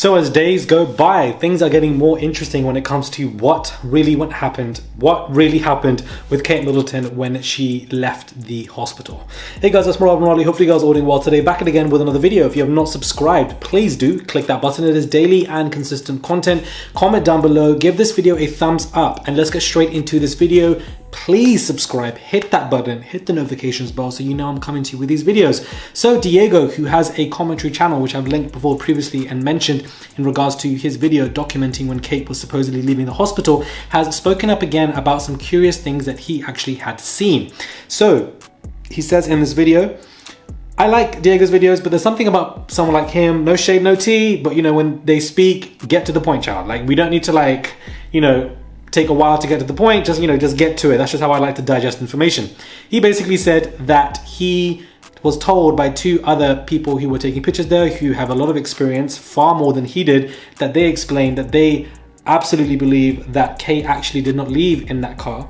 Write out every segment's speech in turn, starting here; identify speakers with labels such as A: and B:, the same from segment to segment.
A: So as days go by, things are getting more interesting when it comes to what really happened with Kate Middleton when she left the hospital. Hey guys, it's Marley. Hopefully you guys are all doing well today. Back again with another video. If you have not subscribed, please do click that button. It is daily and consistent content. Comment down below, give this video a thumbs up, and let's get straight into this video. Please subscribe, hit that button, hit the notifications bell so you know I'm coming to you with these videos. So Diego, who has a commentary channel which I've linked before previously and mentioned in regards to his video documenting when Kate was supposedly leaving the hospital, has spoken up again about some curious things that he actually had seen. So he says in this video, I like Diego's videos, but there's something about someone like him, no shade, no tea, but you know, when they speak, get to the point, child. Like, we don't need to take a while to get to the point, just get to it. That's just how I like to digest information. He basically said that he was told by two other people who were taking pictures there, who have a lot of experience, far more than he did, that they explained that they absolutely believe that Kate actually did not leave in that car,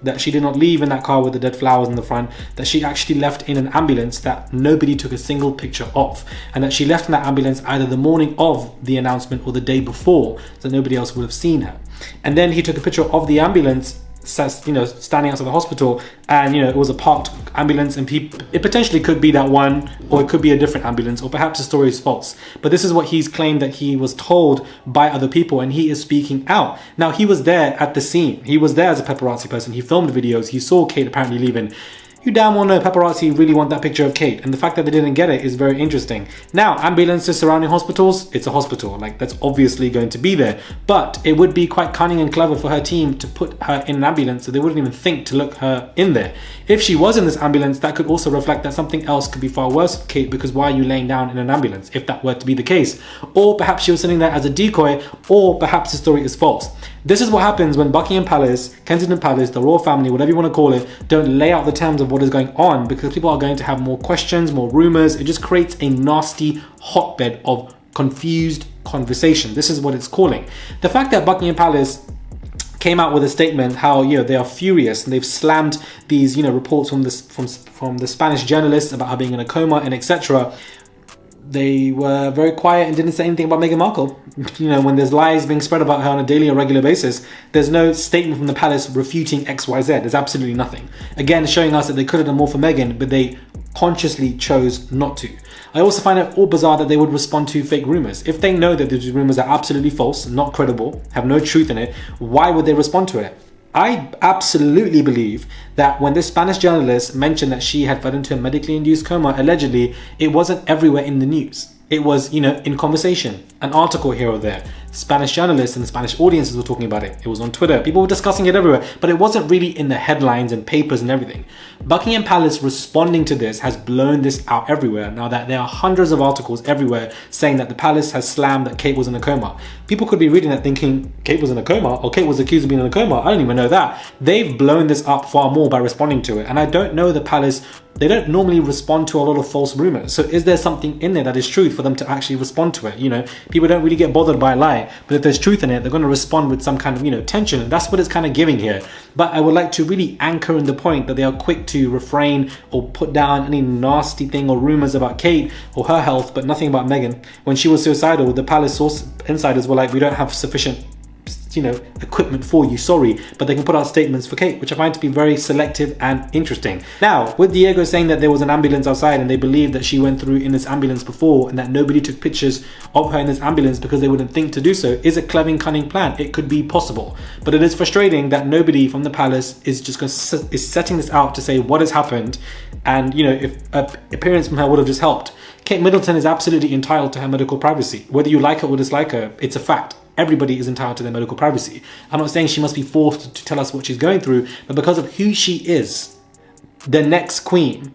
A: that she did not leave in that car with the dead flowers in the front, that she actually left in an ambulance that nobody took a single picture of, and that she left in that ambulance either the morning of the announcement or the day before, so nobody else would have seen her. And then he took a picture of the ambulance, standing outside the hospital, and it was a parked ambulance, and it potentially could be that one, or it could be a different ambulance, or perhaps the story is false. But this is what he's claimed that he was told by other people, and he is speaking out. Now, he was there at the scene. He was there as a paparazzi person. He filmed videos. He saw Kate apparently leaving. You damn well know paparazzi really want that picture of Kate, and the fact that they didn't get it is very interesting. Now, ambulances surrounding hospitals, it's a hospital, that's obviously going to be there, but it would be quite cunning and clever for her team to put her in an ambulance so they wouldn't even think to look her in there. If she was in this ambulance, that could also reflect that something else could be far worse for Kate, because why are you laying down in an ambulance if that were to be the case? Or perhaps she was sitting there as a decoy, or perhaps the story is false. This is what happens when Buckingham Palace, Kensington Palace, the royal family, whatever you want to call it, don't lay out the terms of what is going on, because people are going to have more questions, more rumors. It just creates a nasty hotbed of confused conversation. This is what it's calling. The fact that Buckingham Palace came out with a statement how they are furious, and they've slammed these reports from the Spanish journalists about her being in a coma and etc. They were very quiet and didn't say anything about Meghan Markle. When there's lies being spread about her on a daily or regular basis, there's no statement from the palace refuting XYZ. There's absolutely nothing. Again, showing us that they could have done more for Meghan, but they consciously chose not to. I also find it all bizarre that they would respond to fake rumors. If they know that these rumors are absolutely false, not credible, have no truth in it, why would they respond to it? I absolutely believe that when this Spanish journalist mentioned that she had fell into a medically induced coma, allegedly, it wasn't everywhere in the news. It was, in conversation, an article here or there. Spanish journalists and the Spanish audiences were talking about it. It was on Twitter. People were discussing it everywhere, but it wasn't really in the headlines and papers and everything. Buckingham Palace responding to this has blown this out everywhere. Now that there are hundreds of articles everywhere saying that the palace has slammed that Kate was in a coma. People could be reading that thinking Kate was in a coma, or Kate was accused of being in a coma. I don't even know that. They've blown this up far more by responding to it. And I don't know the palace, they don't normally respond to a lot of false rumors. So is there something in there that is truth for them to actually respond to it? People don't really get bothered by a lie, but if there's truth in it, they're going to respond with some kind of, tension. And that's what it's kind of giving here. But I would like to really anchor in the point that they are quick to refrain or put down any nasty thing or rumors about Kate or her health, but nothing about Meghan. When she was suicidal, the palace source insiders were like, we don't have sufficient equipment for you, sorry, but they can put out statements for Kate, which I find to be very selective and interesting. Now, with Diego saying that there was an ambulance outside and they believe that she went through in this ambulance before and that nobody took pictures of her in this ambulance because they wouldn't think to do so, is a clever, cunning plan. It could be possible, but it is frustrating that nobody from the palace is setting this out to say what has happened, and if appearance from her would have just helped. Kate Middleton is absolutely entitled to her medical privacy. Whether you like her or dislike her, it's a fact. Everybody is entitled to their medical privacy. I'm not saying she must be forced to tell us what she's going through, but because of who she is, the next queen,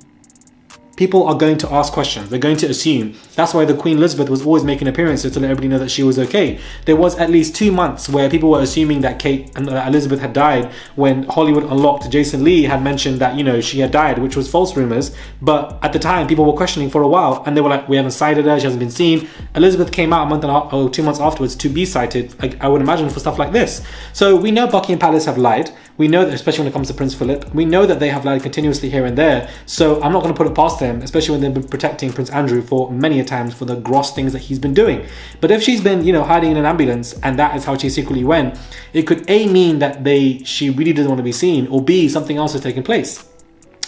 A: people are going to ask questions. They're going to assume. That's why the Queen Elizabeth was always making appearances to let everybody know that she was okay. There was at least 2 months where people were assuming that Kate and Elizabeth had died when Hollywood Unlocked, Jason Lee had mentioned that, she had died, which was false rumors. But at the time, people were questioning for a while, and they were like, we haven't cited her, she hasn't been seen. Elizabeth came out a month and a half, or 2 months afterwards to be cited, I would imagine, for stuff like this. So we know Buckingham Palace have lied. We know that, especially when it comes to Prince Philip, we know that they have lied continuously here and there. So I'm not going to put it past them, especially when they've been protecting Prince Andrew for many a times for the gross things that he's been doing. But if she's been, hiding in an ambulance and that is how she secretly went, it could A, mean that she really doesn't want to be seen, or B, something else has taken place.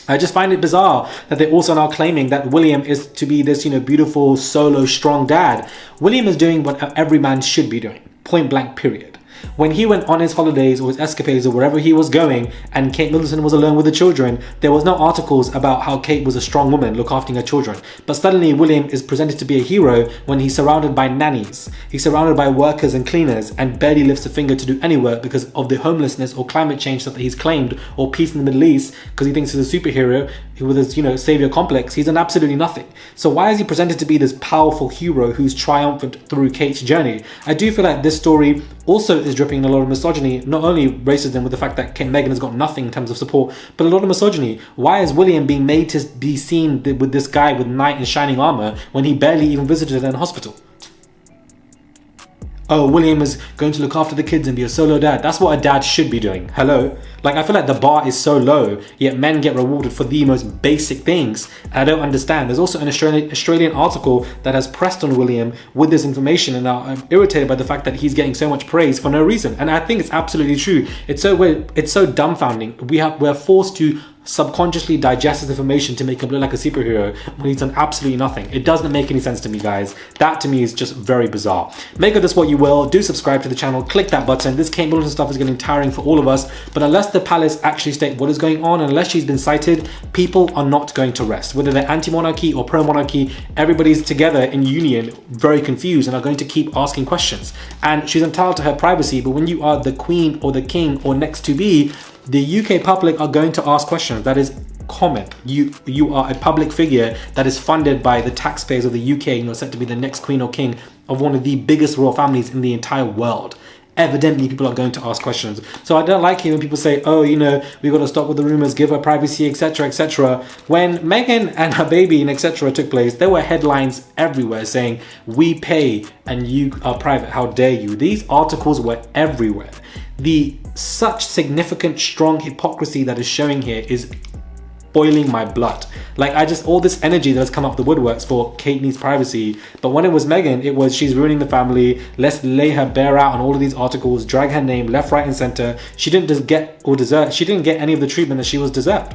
A: I just find it bizarre that they're also now claiming that William is to be this, beautiful, solo, strong dad. William is doing what every man should be doing. Point blank, period. When he went on his holidays or his escapades or wherever he was going and Kate Middleton was alone with the children, there was no articles about how Kate was a strong woman look after her children. But suddenly William is presented to be a hero when he's surrounded by nannies. He's surrounded by workers and cleaners and barely lifts a finger to do any work because of the homelessness or climate change stuff that he's claimed, or peace in the Middle East because he thinks he's a superhero with his savior complex. He's done absolutely nothing. So why is he presented to be this powerful hero who's triumphant through Kate's journey? I do feel like this story also is dripping in a lot of misogyny, not only racism with the fact that Meghan has got nothing in terms of support, but a lot of misogyny. Why is William being made to be seen with this guy with knight in shining armor when he barely even visited her in hospital? Oh, William is going to look after the kids and be a solo dad. That's what a dad should be doing. Hello? Like, I feel like the bar is so low, yet men get rewarded for the most basic things. And I don't understand. There's also an Australian article that has pressed on William with this information, and I'm irritated by the fact that he's getting so much praise for no reason. And I think it's absolutely true. It's so weird. It's so dumbfounding. We're forced to subconsciously digest this information to make him look like a superhero when he's done absolutely nothing. It doesn't make any sense to me, guys. That to me is just very bizarre. Make of this what you will. Do subscribe to the channel, click that button. This Kate Middleton stuff is getting tiring for all of us, but unless the palace actually state what is going on, unless she's been cited, people are not going to rest. Whether they're anti-monarchy or pro-monarchy, everybody's together in union, very confused, and are going to keep asking questions. And she's entitled to her privacy, but when you are the queen or the king or next to be, the UK public are going to ask questions. That is common. You are a public figure that is funded by the taxpayers of the UK, and you're set to be the next queen or king of one of the biggest royal families in the entire world. Evidently, people are going to ask questions. So I don't like it when people say, oh, we got to stop with the rumors, give her privacy, etc., etc. When Meghan and her baby and etc. took place, there were headlines everywhere saying, we pay and you are private, how dare you. These articles were everywhere. The such significant, strong hypocrisy that is showing here is boiling my blood. Like, all this energy that has come up the woodworks for Kate needs privacy, but when it was Meghan, it was she's ruining the family, let's lay her bare out on all of these articles, drag her name left, right and center. She didn't just get any of the treatment that she was deserved.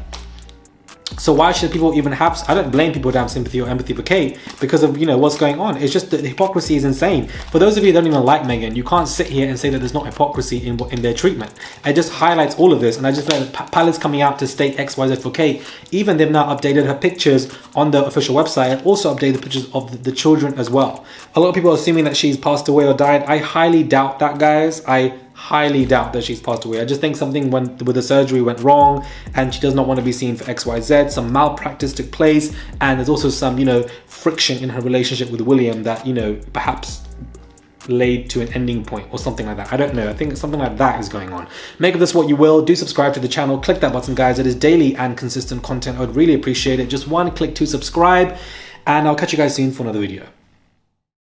A: So why should people even have, I don't blame people to have sympathy or empathy for Kate because of, what's going on. It's just that the hypocrisy is insane. For those of you who don't even like Meghan, you can't sit here and say that there's not hypocrisy in their treatment. It just highlights all of this. And I just feel like Palace coming out to state XYZ for Kate. Even they've now updated her pictures on the official website and also updated the pictures of the children as well. A lot of people are assuming that she's passed away or died. I highly doubt that, guys. I highly doubt that she's passed away. I just think something with the surgery went wrong and she does not want to be seen for XYZ. Some malpractice took place, and there's also some, friction in her relationship with William that, perhaps laid to an ending point or something like that. I don't know. I think something like that is going on. Make of this what you will. Do subscribe to the channel. Click that button, guys. It is daily and consistent content. I would really appreciate it. Just one click to subscribe, and I'll catch you guys soon for another video.